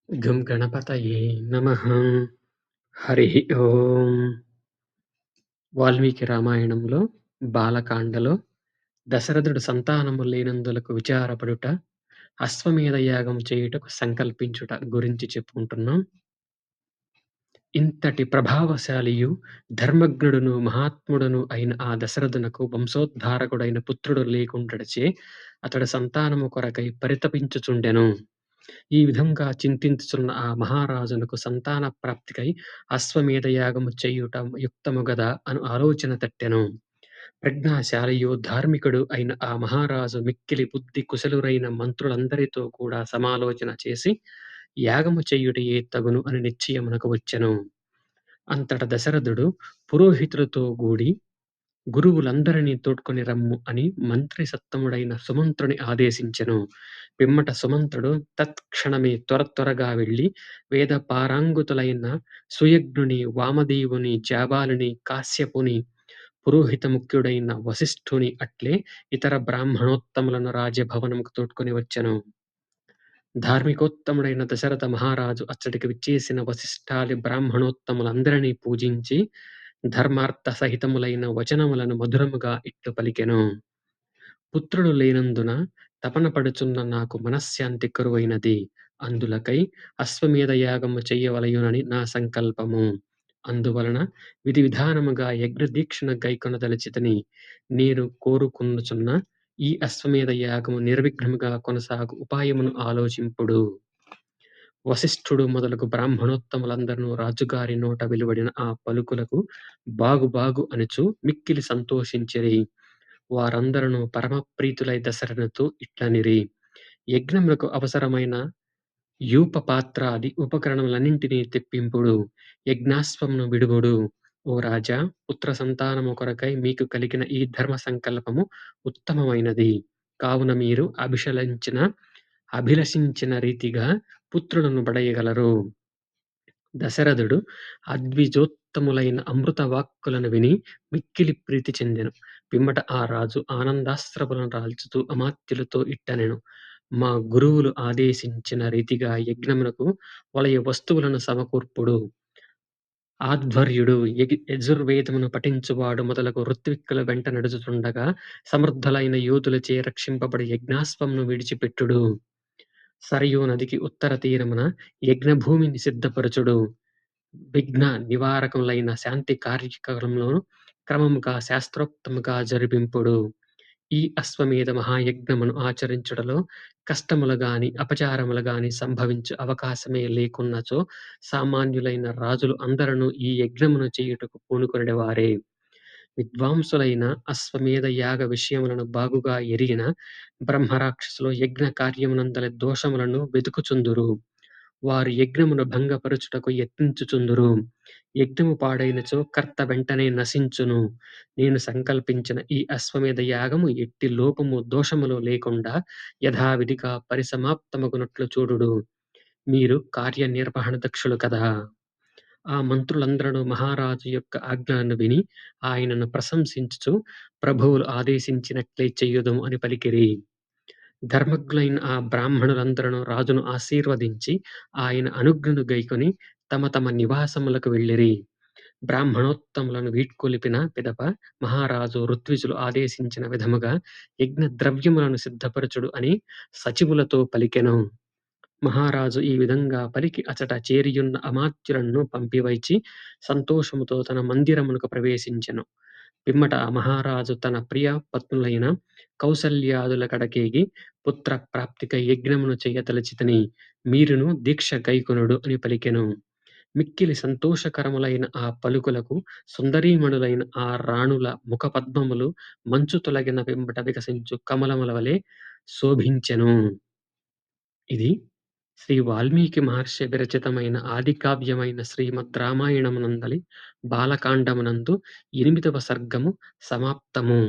గం గణపతయే నమః. హరిః ఓం. వాల్మీకి రామాయణంలో బాలకాండలో దశరథుడు సంతానము లేనందులకు విచారపడుట, అశ్వమేధ యాగం చేయుటకు సంకల్పించుట గురించి చెప్పుకుంటున్నాం. ఇంతటి ప్రభావశాలియు, ధర్మజ్ఞుడును, మహాత్ముడును అయిన ఆ దశరథునకు వంశోద్ధారకుడైన పుత్రుడు లేకుండుటచే అతడు సంతానము కొరకై పరితపించుచుండెను. ఈ విధంగా చింతించుచున్న ఆ మహారాజునకు సంతాన ప్రాప్తికై అశ్వమేధ యాగము చేయుట యుక్తము గదా అను ఆలోచన తట్టెను. ప్రజ్ఞాశాలియు, ధార్మికుడు అయిన ఆ మహారాజు మిక్కిలి బుద్ధి కుశలురైన మంత్రులందరితో కూడా సమాలోచన చేసి యాగము చేయుటయే తగును అని నిశ్చయమునకు వచ్చెను. అంతట దశరథుడు పురోహితులతో గూడి గురువులందరినీ తోడ్కొని రమ్ము అని మంత్రి సత్తముడైన సుమంత్రుని ఆదేశించెను. పిమ్మట సుమంత్రుడు తత్క్షణమే త్వరగా వెళ్ళి వేద పారంగుతులైన సుయజ్ఞుని, వామదేవుని, జాబాలుని, కాశ్యపుని, పురోహిత ముఖ్యుడైన వశిష్ఠుని అట్లే ఇతర బ్రాహ్మణోత్తములను రాజభవనముకు తోడ్కొని వచ్చెను. ధార్మికోత్తముడైన దశరథ మహారాజు అచ్చటికి విచ్చేసిన వశిష్ఠాది బ్రాహ్మణోత్తములందరినీ పూజించి ధర్మార్థ సహితములైన వచనములను మధురముగా ఇట్లు పలికెను. పుత్రుడు లేనందున తపన పడుచున్న నాకు మనశ్శాంతి కరువైనది. అందులకై అశ్వమేధ యాగము చెయ్యవలయునని నా సంకల్పము. అందువలన విధి విధానముగా యజ్ఞదీక్షను గైకొనదలచితిని. నేను కోరుకొనుచున్న ఈ అశ్వమేధ యాగము నిర్విఘ్నముగా కొనసాగు ఉపాయమును ఆలోచింపుడు. వశిష్ఠుడు మొదలగు బ్రాహ్మణోత్తములందరూ రాజుగారి నోట వెలువడిన ఆ పలుకులకు బాగు బాగు అనుచు మిక్కిలి సంతోషించిరి. వారందరును పరమప్రీతులై దశరథునితో ఇట్లనిరి: యజ్ఞములకు అవసరమైన యూపపాత్రాది ఉపకరణములన్నింటినీ తెప్పింపుడు. యజ్ఞాశ్వమును విడువడు. ఓ రాజా, పుత్ర సంతానము కొరకై మీకు కలిగిన ఈ ధర్మ సంకల్పము ఉత్తమమైనది. కావున మీరు అభిలషించిన రీతిగా పుత్రులను బడయగలరు. దశరథుడు అద్విజోత్తములైన అమృత వాక్కులను విని మిక్కిలి ప్రీతి చెందెను. పిమ్మట ఆ రాజు ఆనందాశ్రువులను రాల్చుతూ అమాత్యులతో ఇట్లనెను: మా గురువులు ఆదేశించిన రీతిగా యజ్ఞమునకు వలయ వస్తువులను సమకూర్పుడు. ఆధ్వర్యుడు, యజుర్వేదమును పఠించువాడు మొదలగు ఋత్విక్కుల వెంట నడుచుచుండగా సమర్థులైన యోధులచే రక్షింపబడి యజ్ఞాశ్వమును విడిచిపెట్టుడు. సరయూ నదికి ఉత్తర తీరమున యజ్ఞభూమిని సిద్ధపరచుడు. విఘ్న నివారకములైన శాంతి కార్యక్రమములను క్రమముగా శాస్త్రోక్తముగా జరిపింపుడు. ఈ అశ్వమేధ మహాయజ్ఞమును ఆచరించుటలో కష్టములు గాని, అపచారములు గాని సంభవించు అవకాశమే లేకున్నచో సామాన్యులైన రాజులు అందరును ఈ యజ్ఞమును చేయుటకు పూనుకొనెడివారే. విద్వాంసులైన అశ్వమేధ యాగ విషయములను బాగుగా ఎరిగిన బ్రహ్మరాక్షసులు యజ్ఞ కార్యమునందలి దోషములను వెతుకుచుందురు. వారు యజ్ఞమును భంగపరచుటకు యత్నించుచుందురు. యజ్ఞము పాడైనచో కర్త వెంటనే నశించును. నేను సంకల్పించిన ఈ అశ్వమేధ యాగము ఎట్టి లోపము దోషములు లేకుండా యథావిధిగా పరిసమాప్తమగునట్లు చూడుడు. మీరు కార్యనిర్వహణ దక్షులు కదా. ఆ మంత్రులందరూ మహారాజు యొక్క ఆజ్ఞలను విని ఆయనను ప్రశంసించుచు ప్రభువులు ఆదేశించినట్లే చెయ్యుదుము అని పలికిరి. ధర్మజ్ఞులైన ఆ బ్రాహ్మణులందరూ రాజును ఆశీర్వదించి ఆయన అనుజ్ఞను గైకొని తమ తమ నివాసములకు వెళ్ళిరి. బ్రాహ్మణోత్తములను వీడ్కొలిపిన పిదప మహారాజు ఋత్విజులు ఆదేశించిన విధముగా యజ్ఞ ద్రవ్యములను సిద్ధపరచుడు అని సచివులతో పలికెను. మహారాజు ఈ విధంగా పలికి అచట చేరియున్న అమాత్యులను పంపివైచి సంతోషముతో తన మందిరమునకు ప్రవేశించెను. పిమ్మట ఆ మహారాజు తన ప్రియ పత్నులైన కౌసల్యాదుల కడకేగి పుత్ర ప్రాప్తికై యజ్ఞమును చెయ్యతలచితిని. మీరును దీక్ష గైకొనుడు అని పలికెను. మిక్కిలి సంతోషకరములైన ఆ పలుకులకు సుందరీమణులైన ఆ రాణుల ముఖపద్మములు మంచు తొలగిన పిమ్మట వికసించు కమలముల వలె శోభించెను. ఇది శ్రీ వాల్మీకి మహర్షి విరచితమైన ఆదికావ్యమైన శ్రీమద్ రామాయణమునందలి బాలకాండమునందు 8వ సర్గము సమాప్తము.